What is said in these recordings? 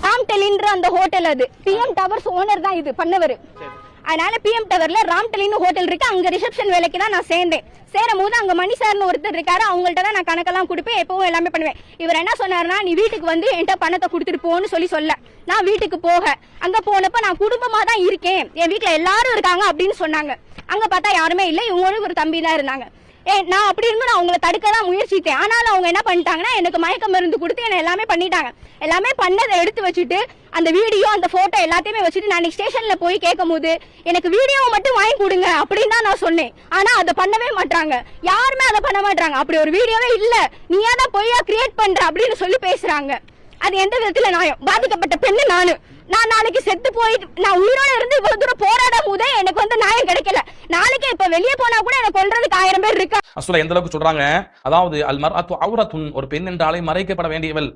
ராம்டெலின்ற அந்த ஹோட்டல், அது PM towers owner தான் இது பண்ணவர். அதனால பிஎம் டவர்ல ராம்டெலின்னு ஹோட்டல் இருக்கு, அங்க ரிசப்ஷன் வேலைக்கு தான் நான் சேர்ந்தேன். சேரும் போது அங்க மணி சார்னு ஒருத்தர் இருக்காரு, அவங்கள்ட்ட தான் நான் கணக்கெல்லாம் கொடுப்பேன், எப்பவும் எல்லாமே பண்ணுவேன். இவர் என்ன சொன்னாருன்னா, நீ வீட்டுக்கு வந்து என்கிட்ட பணத்தை கொடுத்துட்டு போன்னு சொல்ல நான் வீட்டுக்கு அங்க போனப்ப நான் குடும்பமா தான் இருக்கேன், என் வீட்டுல எல்லாரும் இருக்காங்க அப்படின்னு சொன்னாங்க. அங்க பார்த்தா யாருமே இல்லை, இவங்களும் ஒரு தம்பி தான் இருந்தாங்க. நான் அப்படி இருந்து நான் அவங்களை தடுக்க தான் முயற்சித்தேன். ஆனாலும் அவங்க என்ன பண்ணிட்டாங்கன்னா, எனக்கு மயக்க மருந்து கொடுத்து என்ன எல்லாமே பண்ணிட்டாங்க. எல்லாமே பண்ணதை எடுத்து வச்சுட்டு அந்த வீடியோ அந்த போட்டோ எல்லாத்தையுமே வச்சுட்டு நான் ஸ்டேஷன்ல போய் கேட்கும் போது எனக்கு வீடியோவை மட்டும் வாங்கி கொடுங்க அப்படின்னு தான் நான் சொன்னேன். ஆனா அதை பண்ணவே மாட்டாங்க, யாருமே அதை பண்ண மாட்டாங்க. அப்படி ஒரு வீடியோவே இல்ல, நீயா தான் பொய்யா கிரியேட் பண்ற அப்படின்னு சொல்லி பேசுறாங்க. அது எந்த விதத்துல நியாயம்? பாதிக்கப்பட்ட பெண்ணு நான் நாளைக்கு செத்து போய் நான் உயிரோட இருந்து இவ்வளவு தூரம் போராடும் போதே எனக்கு வந்து நியாயம் கிடைக்கல. நாளைக்கு இப்ப வெளியே போனா கூட எனக்கு கொல்றதுக்கு 1000 பேர் இருக்கா. அஸ்ஸலா எந்த அளவுக்கு சொல்றாங்க, அதாவது அல் மர்அத்து அவ்ரத்துன், ஒரு பெண் என்றாலே மறைக்கப்பட வேண்டியவள்.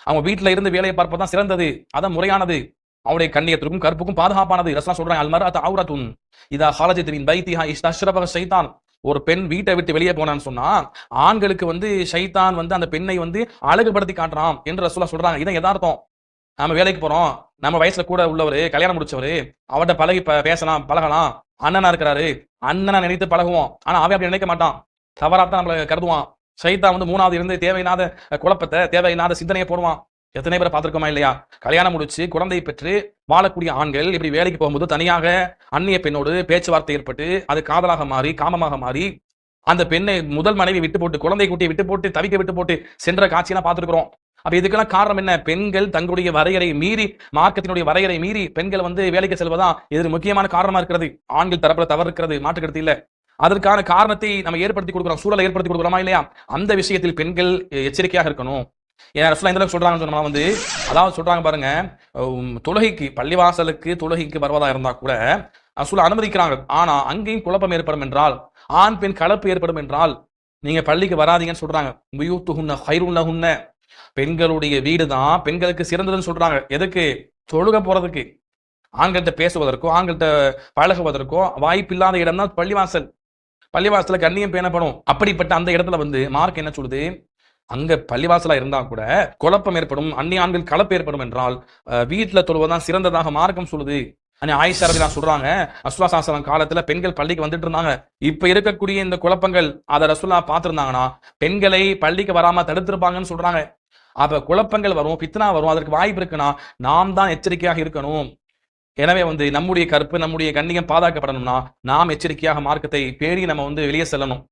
அவங்க வீட்டுல இருந்து வேலையை பார்ப்பதான் சிறந்தது, அதான் முறையானது, அவருடைய கண்ணியத்திற்கும் கற்புக்கும் பாதுகாப்பானது. ரசூலுல்லாஹ் சொல்றாங்க, அல் மர்அத்து அவ்ரத்துன் இதா ஹரஜத் மின் பைத்திஹா இஸ்தஷ்ரபஹ ஷைத்தான். ஒரு பெண் வீட்டை விட்டு வெளியே போனான்னு சொன்னா ஆண்களுக்கு வந்து ஷைத்தான் வந்து அந்த பெண்ணை வந்து அழகுபடுத்தி காட்டுறான் என்று ரசூலுல்லாஹ் சொல்றாங்க. இதான் யதார்த்தம். நம்ம வேலைக்கு போறோம், நம்ம வயசுல கூட உள்ளவரு, கல்யாணம் முடிச்சவரு, அவர்கிட்ட பழகி பேசலாம் பழகலாம், அண்ணனா இருக்கிறாரு, அண்ணனா நினைத்து பழகுவோம். ஆனா அவன் அப்படி நினைக்க மாட்டான், தவறாத்தான் நம்மளை கருதுவான். ஷைத்தான் வந்து மூணாவது இருந்து தேவையில்லாத குழப்பத்தை, தேவையில்லாத சிந்தனையை போடுவான். எத்தனை பேரை பார்த்திருக்கோமா இல்லையா? கல்யாணம் முடிச்சு குழந்தை பெற்று வாழக்கூடிய ஆண்கள் இப்படி வேலைக்கு போகும்போது தனியாக அந்நிய பெண்ணோடு பேச்சுவார்த்தை ஏற்பட்டு அது காதலாக மாறி காமமாக மாறி அந்த பெண்ணை முதல் மனைவி விட்டு போட்டு குழந்தை குட்டியை விட்டு போட்டு தவிக்க விட்டு போட்டு சென்ற காட்சியெல்லாம் பார்த்திருக்கிறோம். அப்ப இதுக்கெல்லாம் காரணம் என்ன? பெண்கள் தங்களுடைய வரையறை மீறி, மார்க்கத்தினுடைய வரையறை மீறி பெண்கள் வந்து வேலைக்கு செல்வதான் இது முக்கியமான காரணமா இருக்கிறது. ஆண்கள் தரப்புல தவறு இருக்கிறது, மாற்றுக்கிறது இல்ல. அதற்கான காரணத்தை நம்ம ஏற்படுத்தி கொடுக்குறோம், சூழலை ஏற்படுத்தி கொடுக்குறோமா இல்லையா? அந்த விஷயத்தில் பெண்கள் எச்சரிக்கையாக இருக்கணும். ஏன்னா ரசூலுல்லாஹ் எந்த அளவுக்கு சொல்றாங்கன்னு சொன்னா வந்து, அதாவது சொல்றாங்க பாருங்க, தொழுகைக்கு பள்ளிவாசலுக்கு தொழுகைக்கு வருவதா இருந்தா கூட ரசூலுல்லாஹ் அனுமதிக்கிறாங்க. ஆனா அங்கேயும் குழப்பம் ஏற்படும் என்றால், ஆண் பெண் கலப்பு ஏற்படும் என்றால் நீங்க பள்ளிக்கு வராதீங்கன்னு சொல்றாங்க. புயூத்துஹுன்ன கைருன் லஹுன்ன, பெண்களுடைய வீடு தான் பெண்களுக்கு சிறந்ததுன்னு சொல்றாங்க. எதுக்கு? தொழுக போறதுக்கு. ஆண்கள்கிட்ட பேசுவதற்கோ ஆண்கள்கிட்ட பழகுவதற்கோ வாய்ப்பில்லாத இடம் தான் பள்ளிவாசல். பள்ளிவாசல கண்ணியம் பேணப்படும். அப்படிப்பட்ட அந்த இடத்துல வந்து மார்க் என்ன சொல்லுது, அங்க பள்ளிவாசலா இருந்தா கூட குழப்பம் ஏற்படும், அந்நிய ஆண்கள் கலப்பு ஏற்படும் என்றால் வீட்டுல தொழுவதான் சிறந்ததாக மார்க்கம் சொல்லுது. ஆயிஷா ரலியல்லாஹு சொல்றாங்க, ரசூலுல்லாஹ் ஸல்லல்லாஹு அலைஹி வஸல்லம் காலத்துல பெண்கள் பள்ளிக்கு வந்துட்டு இருந்தாங்க. இப்ப இருக்கக்கூடிய இந்த குழப்பங்கள் அதை ரசூலுல்லாஹ் பார்த்திருந்தாங்கன்னா பெண்களை பள்ளிக்கு வராம தடுத்திருப்பாங்கன்னு சொல்றாங்க. அப்ப குழப்பங்கள் வரும், பித்னா வரும், அதற்கு வாய்ப்பு இருக்குன்னா நாம் தான் எச்சரிக்கையாக இருக்கணும். எனவே வந்து நம்முடைய கற்பு, நம்முடைய கண்ணியம் பாதுகாக்கப்படணும்னா நாம் எச்சரிக்கையாக மார்க்கத்தை பேணி நம்ம வந்து வெளியே செல்லணும்.